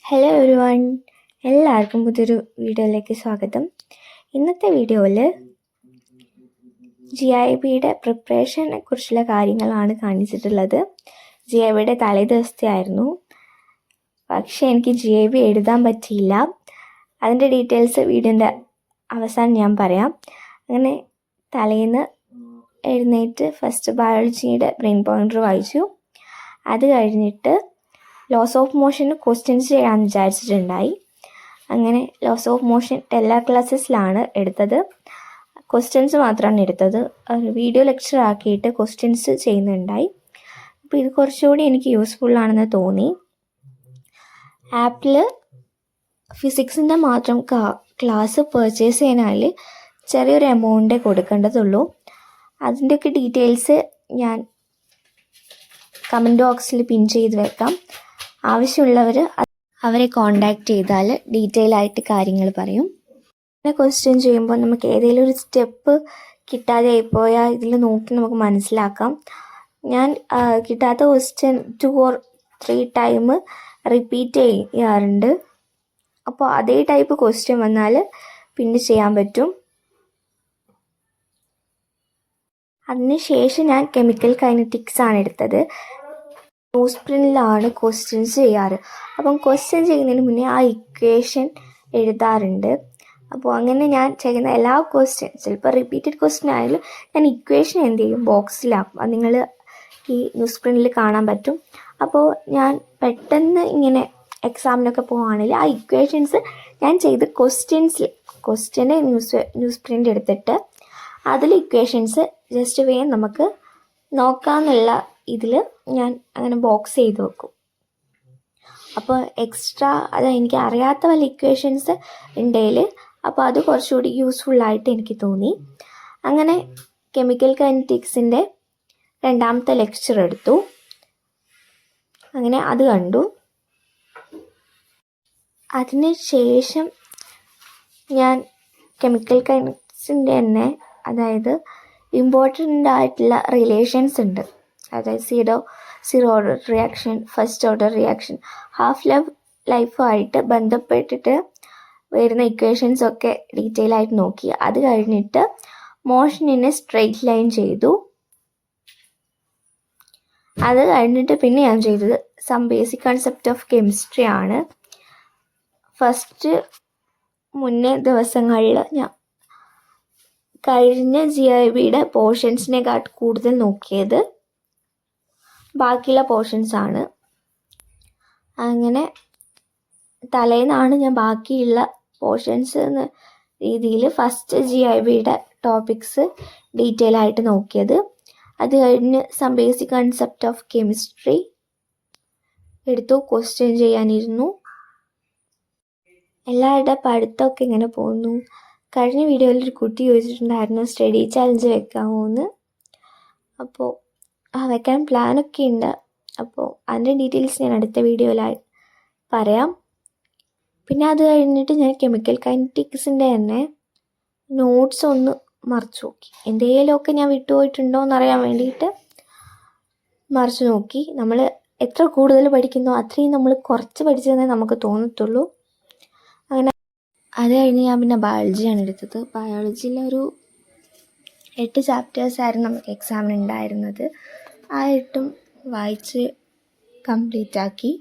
Hello everyone, എല്ലാവർക്കും പുതിയൊരു വീഡിയോയിലേക്ക് സ്വാഗതം. ഇന്നത്തെ വീഡിയോയിൽ GIBയുടെ പ്രിപ്പറേഷനെ കുറിച്ചുള്ള കാര്യങ്ങളാണ് കാണിച്ചിട്ടുള്ളത്. GIBയുടെ തലേ ദിവസത്തെ ആയിരുന്നു, പക്ഷേ എനിക്ക് GIB എഴുതാൻ പറ്റിയില്ല. അതിൻ്റെ ഡീറ്റെയിൽസ് വീഡിയോൻ്റെ അവസാനം ഞാൻ പറയാം. അങ്ങനെ തലേന്ന് എഴുന്നേറ്റ് ഫസ്റ്റ് ബയോളജിയുടെ ബ്രെയിൻ പോയിൻറ്റർ വായിച്ചു. അത് കഴിഞ്ഞിട്ട് ലോസ് ഓഫ് മോഷൻ ക്വസ്റ്റ്യൻസ് ചെയ്യാമെന്ന് വിചാരിച്ചിട്ടുണ്ടായി. അങ്ങനെ ലോസ് ഓഫ് മോഷൻ എല്ലാ ക്ലാസ്സസിലാണ് എടുത്തത്. ക്വസ്റ്റ്യൻസ് മാത്രമാണ് എടുത്തത്. വീഡിയോ ലെക്ചർ ആക്കിയിട്ട് ക്വസ്റ്റ്യൻസ് ചെയ്യുന്നുണ്ടായി. അപ്പോൾ ഇത് കുറച്ചുകൂടി എനിക്ക് യൂസ്ഫുള്ളാണെന്ന് തോന്നി. ആപ്പിൽ ഫിസിക്സിൻ്റെ മാത്രം ക്ലാസ് പർച്ചേസ് ചെയ്യാനാൽ ചെറിയൊരു എമൗണ്ടേ കൊടുക്കേണ്ടതുള്ളൂ. അതിൻ്റെയൊക്കെ ഡീറ്റെയിൽസ് ഞാൻ കമൻറ്റ് ബോക്സിൽ പിൻ ചെയ്ത് വെക്കാം. ആവശ്യമുള്ളവർ അവരെ കോണ്ടാക്ട് ചെയ്താൽ ഡീറ്റെയിൽ ആയിട്ട് കാര്യങ്ങൾ പറയും. പിന്നെ ക്വസ്റ്റ്യൻ ചെയ്യുമ്പോൾ നമുക്ക് ഏതെങ്കിലും ഒരു സ്റ്റെപ്പ് കിട്ടാതെ ആയിപ്പോയാൽ ഇതിൽ നോക്കി നമുക്ക് മനസ്സിലാക്കാം. ഞാൻ കിട്ടാത്ത ക്വസ്റ്റ്യൻ 2 or 3 ടൈം റിപ്പീറ്റ് ചെയ്യാറുണ്ട്. അപ്പോൾ അതേ ടൈപ്പ് ക്വസ്റ്റ്യൻ വന്നാൽ പിന്നെ ചെയ്യാൻ പറ്റും. അതിനുശേഷം ഞാൻ കെമിക്കൽ കൈനറ്റിക്സ് ആണ് എടുത്തത്. ന്യൂസ് പ്രിൻ്റിലാണ് ക്വസ്റ്റ്യൻസ് ചെയ്യാറ്. അപ്പം ക്വസ്റ്റ്യൻ ചെയ്യുന്നതിന് മുന്നേ ആ ഇക്വേഷൻ എഴുതാറുണ്ട്. അപ്പോൾ അങ്ങനെ ഞാൻ ചെയ്യുന്ന എല്ലാ ക്വസ്റ്റ്യൻ, ചിലപ്പോൾ റിപ്പീറ്റഡ് ക്വസ്റ്റ്യൻ ആയാലും ഞാൻ ഇക്വേഷൻ എന്ത് ചെയ്യും, ബോക്സിലാക്കും. അത് നിങ്ങൾ ഈ ന്യൂസ് പ്രിൻ്റിൽ കാണാൻ പറ്റും. അപ്പോൾ ഞാൻ പെട്ടെന്ന് ഇങ്ങനെ എക്സാമിനൊക്കെ പോവുകയാണെങ്കിൽ ആ ഇക്വേഷൻസ് ഞാൻ ചെയ്ത് ക്വസ്റ്റ്യൻ്റെ ന്യൂസ് പ്രിൻ്റ് എടുത്തിട്ട് അതിൽ ഇക്വേഷൻസ് ജസ്റ്റ് വേഗം നമുക്ക് നോക്കാമെന്നുള്ള ഇതിൽ ഞാൻ അങ്ങനെ ബോക്സ് ചെയ്ത് വെക്കും. അപ്പോൾ എക്സ്ട്രാ അത് എനിക്ക് അറിയാത്ത വല്ല ഇക്വേഷൻസ് ഉണ്ടെങ്കിൽ അപ്പോൾ അത് കുറച്ചുകൂടി യൂസ്ഫുള്ളായിട്ട് എനിക്ക് തോന്നി. അങ്ങനെ കെമിക്കൽ കൈനറ്റിക്സിൻ്റെ 2ാമത്തെ ലെക്ചർ എടുത്തു. അങ്ങനെ അത് കണ്ടു. അതിന് ശേഷം ഞാൻ കെമിക്കൽ കൈനറ്റിക്സിൻ്റെ തന്നെ, അതായത് ഇമ്പോർട്ടൻ്റ് ആയിട്ടുള്ള റിലേഷൻസ് ഉണ്ട്. അതായത് zero order reaction, first order reaction, half ലൈഫുമായിട്ട് ബന്ധപ്പെട്ടിട്ട് വരുന്ന ഇക്വേഷൻസൊക്കെ ഡീറ്റെയിൽ ആയിട്ട് നോക്കി. അത് കഴിഞ്ഞിട്ട് മോഷനിനെ സ്ട്രെയിറ്റ് ലൈൻ ചെയ്തു. അത് കഴിഞ്ഞിട്ട് പിന്നെ ഞാൻ ചെയ്തത് some basic concept of chemistry ആണ്. ഫസ്റ്റ് മുന്നേ ദിവസങ്ങളിൽ ഞാൻ കഴിഞ്ഞ GIBയുടെ പോർഷൻസിനെക്കാട്ട് കൂടുതൽ നോക്കിയത് ബാക്കിയുള്ള പോർഷൻസാണ്. അങ്ങനെ തലേന്നാണ് ഞാൻ ബാക്കിയുള്ള പോർഷൻസ് എന്ന രീതിയിൽ ഫസ്റ്റ് GIBയുടെ ടോപ്പിക്സ് ഡീറ്റെയിൽ ആയിട്ട് നോക്കിയത്. അത് കഴിഞ്ഞ് some basic concept of chemistry എടുത്തു. ക്വസ്റ്റ്യൻ ചെയ്യാനിരുന്നു. എല്ലാവരുടെ പഠിത്തമൊക്കെ ഇങ്ങനെ പോകുന്നു. കഴിഞ്ഞ വീഡിയോയിൽ ഒരു കുട്ടി ചോദിച്ചിട്ടുണ്ടായിരുന്നു സ്റ്റഡി ചാലഞ്ച് വെക്കാമോ എന്ന്. അപ്പോൾ വെക്കാൻ പ്ലാനൊക്കെ ഉണ്ട്. അപ്പോൾ അതിൻ്റെ ഡീറ്റെയിൽസ് ഞാൻ അടുത്ത വീഡിയോയിലായി പറയാം. പിന്നെ അത് കഴിഞ്ഞിട്ട് ഞാൻ കെമിക്കൽ കൈനറ്റിക്സിൻ്റെ തന്നെ നോട്ട്സ് ഒന്ന് മറിച്ച് നോക്കി. എന്തെങ്കിലുമൊക്കെ ഞാൻ വിട്ടുപോയിട്ടുണ്ടോ എന്നറിയാൻ വേണ്ടിയിട്ട് മറിച്ച് നോക്കി. നമ്മൾ എത്ര കൂടുതൽ പഠിക്കുന്നോ അത്രയും നമ്മൾ കുറച്ച് പഠിച്ചതെന്നേ നമുക്ക് തോന്നത്തുള്ളൂ. അങ്ങനെ അത് കഴിഞ്ഞ് ഞാൻ പിന്നെ ബയോളജിയാണ് എടുത്തത്. ബയോളജിയിലൊരു 8 ചാപ്റ്റേഴ്സായിരുന്നു നമുക്ക് എക്സാമിന് ഉണ്ടായിരുന്നത്. ആ 8ഉം വായിച്ച് കംപ്ലീറ്റ് ആക്കി.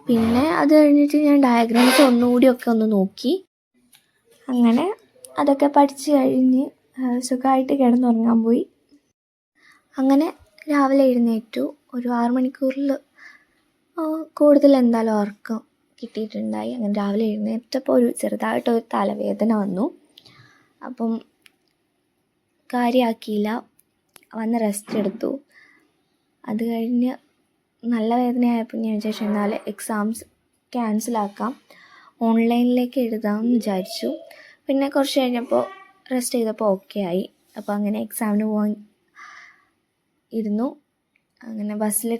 പിന്നെ അത് കഴിഞ്ഞിട്ട് ഞാൻ ഡയഗ്രാംസ് ഒന്നുകൂടിയൊക്കെ ഒന്ന് നോക്കി. അങ്ങനെ അതൊക്കെ പഠിച്ച് കഴിഞ്ഞ് സുഖമായിട്ട് കിടന്നുറങ്ങാൻ പോയി. അങ്ങനെ രാവിലെ എഴുന്നേറ്റു. ഒരു 6 മണിക്കൂറിൽ കൂടുതൽ എന്തായാലും ഉറക്കം കിട്ടിയിട്ടുണ്ടായി. അങ്ങനെ രാവിലെ എഴുന്നേറ്റപ്പോൾ ചെറുതായിട്ടൊരു തലവേദന വന്നു. അപ്പം കാര്യമാക്കിയില്ല, വന്ന് റെസ്റ്റ് എടുത്തു. അത് കഴിഞ്ഞ് നല്ല വേദനയായപ്പോൾ ഞാൻ വിചാരിച്ചു എന്നാൽ എക്സാംസ് ക്യാൻസലാക്കാം, ഓൺലൈനിലേക്ക് എഴുതാമെന്ന് വിചാരിച്ചു. പിന്നെ കുറച്ച് കഴിഞ്ഞപ്പോൾ റെസ്റ്റ് ചെയ്തപ്പോൾ ഓക്കെ ആയി. അപ്പോൾ അങ്ങനെ എക്സാമിന് പോകാൻ ഇരുന്നു. അങ്ങനെ ബസ്സിൽ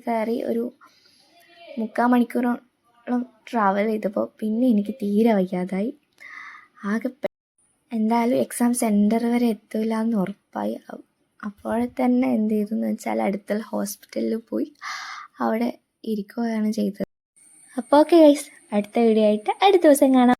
കയറി ഒരു 3/4 മണിക്കൂറോളം ട്രാവൽ ചെയ്തപ്പോൾ പിന്നെ എനിക്ക് തീരെ വയ്യാതായി. ആകെ എന്തായാലും എക്സാം സെൻറ്റർ വരെ എത്തില്ല എന്ന് ഉറപ്പായി. അപ്പോഴെ തന്നെ എന്ത് ചെയ്തു എന്ന് വെച്ചാൽ അടുത്തുള്ള ഹോസ്പിറ്റലിൽ പോയി അവിടെ ഇരിക്കുകയാണ് ചെയ്തത്. അപ്പോൾ ഓക്കെ ഗൈസ്, അടുത്ത വീഡിയോ ആയിട്ട് അടുത്ത ദിവസം കാണാം.